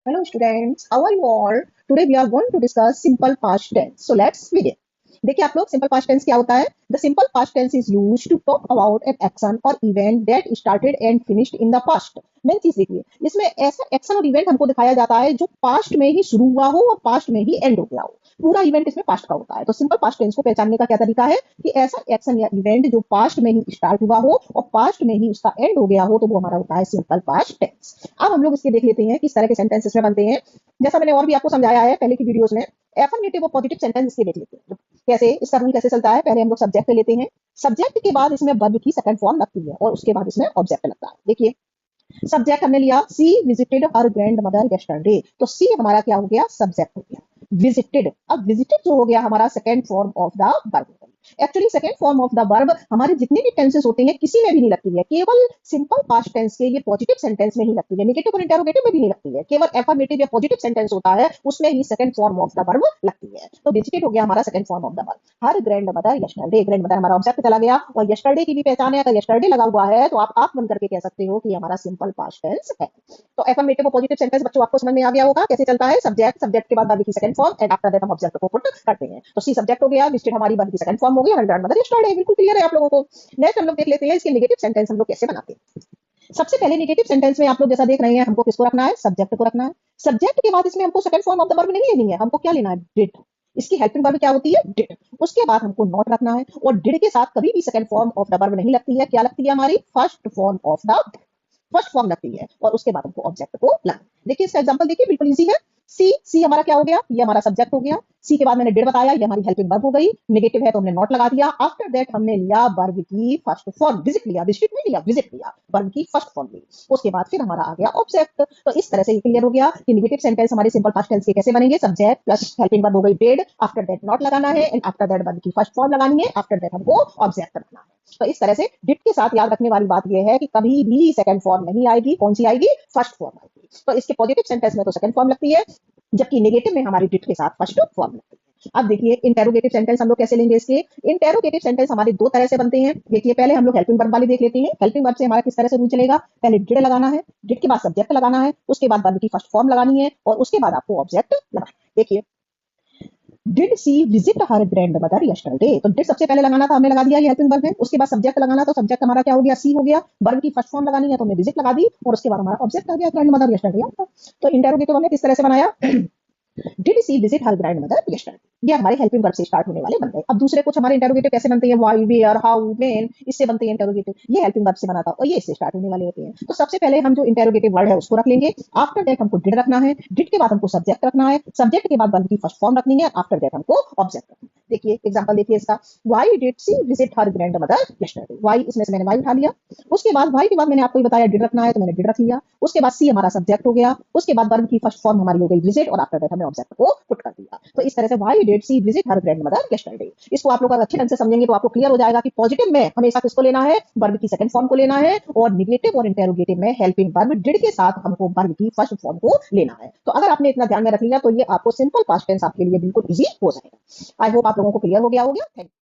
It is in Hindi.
Hello students, how are you all? Today we are going to discuss simple past tense. So let's begin. देखिए आप लोग सिंपल पास्ट टेंस क्या होता है? The simple past tense is use to talk about an action और event that started and finished in the past. Main चीज देखिए, इसमें ऐसा एक्शन और इवेंट हमको दिखाया जाता है जो पास्ट में ही शुरू हुआ हो और पास्ट में ही एंड हो गया हो। पूरा इवेंट इसमें पास्ट का होता है। तो सिंपल पास्ट टेंस को पहचानने का क्या तरीका है कि ऐसा एक्शन या इवेंट जो पास्ट में ही स्टार्ट हुआ हो और पास्ट में ही उसका एंड हो गया हो, तो वो हमारा होता है सिंपल पास्ट टेंस। अब हम लोग इसके देख लेते हैं किस तरह के सेंटेंसेस में बनते हैं। जैसा मैंने और भी आपको समझाया है पहले की वीडियोस में, एफर्मेटिव और पॉजिटिव सेंटेंस इसके देख लेते हैं। कैसे इसका रूल कैसे चलता है? पहले हम लोग सब्जेक्ट लेते हैं, सब्जेक्ट के बाद इसमें वर्ब की सेकंड फॉर्म लगती है और उसके बाद इसमें ऑब्जेक्ट लगता है। देखिए सब्जेक्ट हमने लिया, सी विजिटेड हर ग्रैंड मदर यस्टरडे, तो सी हमारा क्या हो गया? सब्जेक्ट हो गया। विजिटेड, अब विजिटेड जो हो गया हमारा second form of the verb. Actually second form of the verb हमारे जितने भी टेंसेस होते हैं किसी में भी नहीं लगती है, केवल सिंपल पास्ट टेंस के ये पॉजिटिव सेंटेंस में ही लगती है। नेगेटिव और इंटरोगेटिव में भी नहीं लगती है, केवल एफर्मेटिव या पॉजिटिव सेंटेंस होता है उसमें ही second form of the verb लगती है। तो विजिटेड हो गया हमारा second form of the verb. Her grandmother yesterday, grandmother हमारा ऑब्जेक्ट चला गया और यस्टरडे की भी पहचान है। अगर यस्टरडे लगा हुआ है तो आप बन करके कह सकते हो कि हमारा सिंपल पास्ट टेंस है। तो एफर्मेटिव और पॉजिटिव सेंटेंस बच्चों आपको समझ में आ गया होगा कैसे चलता है। सब्जेक्ट, सब्जेक्ट के बाद वर्ब की second form and after that हम ऑब्जेक्ट को पुट करते हैं। तो सी सब्जेक्ट हो गया, विजिटेड हमारी वर्ब की सेकंड फॉर्म हो गई, हर ग्रैंड मदर यस्टरडे। बिल्कुल क्लियर है आप लोगों को। नेक्स्ट हम लोग देख लेते हैं इसके नेगेटिव सेंटेंस हम लोग कैसे बनाते हैं। सबसे पहले नेगेटिव सेंटेंस में आप लोग जैसा देख रहे हैं, हमको किसको रखना है? सब्जेक्ट को रखना है। सब्जेक्ट के बाद इसमें हमको second form of the verb नहीं लेनी है, हमको क्या लेना है? डिड। इसकी हेल्पिंग वर्ब क्या होती है? डिड। उसके बाद हमको नॉट रखना है और डिड के साथ कभी भी second form of the verb नहीं लगती है। क्या लगती है? हमारी first form of the first form लगती है और उसके बाद हमको ऑब्जेक्ट को लाना। देखिए इसका एग्जांपल देखिए, बिल्कुल इजी है। सी, सी हमारा क्या हो गया? ये हमारा सब्जेक्ट हो गया। सी के बाद मैंने डिड बताया, ये हमारी हेल्पिंग वर्ब हो गई। नेगेटिव है तो हमने नॉट लगा दिया। आफ्टर दैट हमने लिया वर्ब की फर्स्ट फॉर्म, विजिट लिया, विजिट नहीं लिया, विजिट लिया, वर्ब की फर्स्ट फॉर्म ली। उसके बाद फिर हमारा आ गया ऑब्जेक्ट। तो इस तरह से ये क्लियर हो गया कि नेगेटिव सेंटेंस हमारे सिंपल पास्ट टेंस के कैसे बनेंगे। सब्जेक्ट प्लस हेल्पिंग वर्ब हो गई डिड, आफ्टर दैट नॉट लगाना है एंड आफ्टर दैट वर्ब की फर्स्ट फॉर्म लगानी है, आफ्टर दैट हमको ऑब्जेक्ट रखना है। तो इस तरह से डिड के साथ याद रखने वाली बात यह है कि कभी भी सेकंड फॉर्म नहीं आएगी। कौन सी आएगी? फर्स्ट फॉर्म आएगी। तो इसके पॉजिटिव सेंटेंस में तो सेकंड फॉर्म लगती है, जबकि नेगेटिव में हमारी डिड के साथ फर्स्ट फॉर्म लगती है। अब देखिए इंटेरोगेटिव सेंटेंस हम लोग कैसे लेंगे इसके। इंटेरोगेटिव सेंटेंस हमारे दो तरह से बनते हैं। देखिए पहले हम लोग हेल्पिंग वर्ब वाले देख लेते हैं। हेल्पिंग वर्ब से हमारा किस तरह से रूल चलेगा? पहले डिड लगाना है, डिड के बाद सब्जेक्ट लगाना है, उसके बाद वर्ब की फर्स्ट फॉर्म लगानी है और उसके बाद आपको ऑब्जेक्ट लगाना है। देखिए did she visit her grandmother yesterday, तो डिड सबसे पहले लगाना था, हमने लगा दिया, ये हेल्पिंग वर्ब है। उसके बाद सब्जेक्ट लगाना, तो सब्जेक्ट हमारा क्या हो गया? सी हो गया। वर्ब की फर्स्ट फॉर्म लगानी है तो हमने विजिट लगा दी और उसके बाद हमारा ऑब्जेक्ट आ गया, ग्रैंड मदर यस्टरडे। तो इंटेरोगेटिव हमने किस तरह से बनाया? Did she visit her grandmother yesterday, ये हमारे हेल्पिंग वर्ब से स्टार्ट होने वाले बन गए। अब दूसरे कुछ हमारे इंटेरोगेटिव कैसे बनते हैं? व्हाई, वेयर, हाउ, व्हेन, इससे बनते हैं इंटेरोगेटिव। ये हेल्पिंग वर्ब से बना था और ये इससे स्टार्ट होने वाले होते हैं। तो सबसे पहले हम जो इंटेरोगेटिव वर्ड है उसको रख लेंगे। आफ्टर दैट हमको डिड रखना है, डिड के बाद हमको सब्जेक्ट रखना है, सब्जेक्ट के बाद वर्ब की फर्स्ट फॉर्म रखनी है, आफ्टर दैट हमको ऑब्जेक्ट रखना है। देखिए एग्जांपल देखिए इसका, why did she visit her grandmother yesterday. Why, इसमें से मैंने व्हाई उठा लिया। उसके बाद व्हाई के बाद मैंने आपको बताया डिड रखना है तो मैंने डिड रख लिया। उसके बाद सी हमारा सब्जेक्ट हो गया। उसके बाद वर्ब की फर्स्ट फॉर्म हमारी हो गई विजिट और आफ्टर दैट हमने ऑब्जेक्ट को पुट कर दिया। तो इस तरह से why did she visit her grandmother yesterday, इसको आप लोग अगर अच्छे ढंग से समझेंगे तो आपको क्लियर हो जाएगा कि पॉजिटिव में हमेशा किसको लेना है? वर्ब की सेकंड फॉर्म को लेना है और नेगेटिव और इंटेरोगेटिव में हेल्पिंग वर्ब डिड के साथ हमको वर्ब की फर्स्ट फॉर्म को लेना है। तो अगर आपने इतना ध्यान में रख लिया तो ये आपको सिंपल पास्ट टेंस आपके लिए बिल्कुल इजी हो जाएगा। आई होप आप लोगों को क्लियर हो गया होगा। Thank you.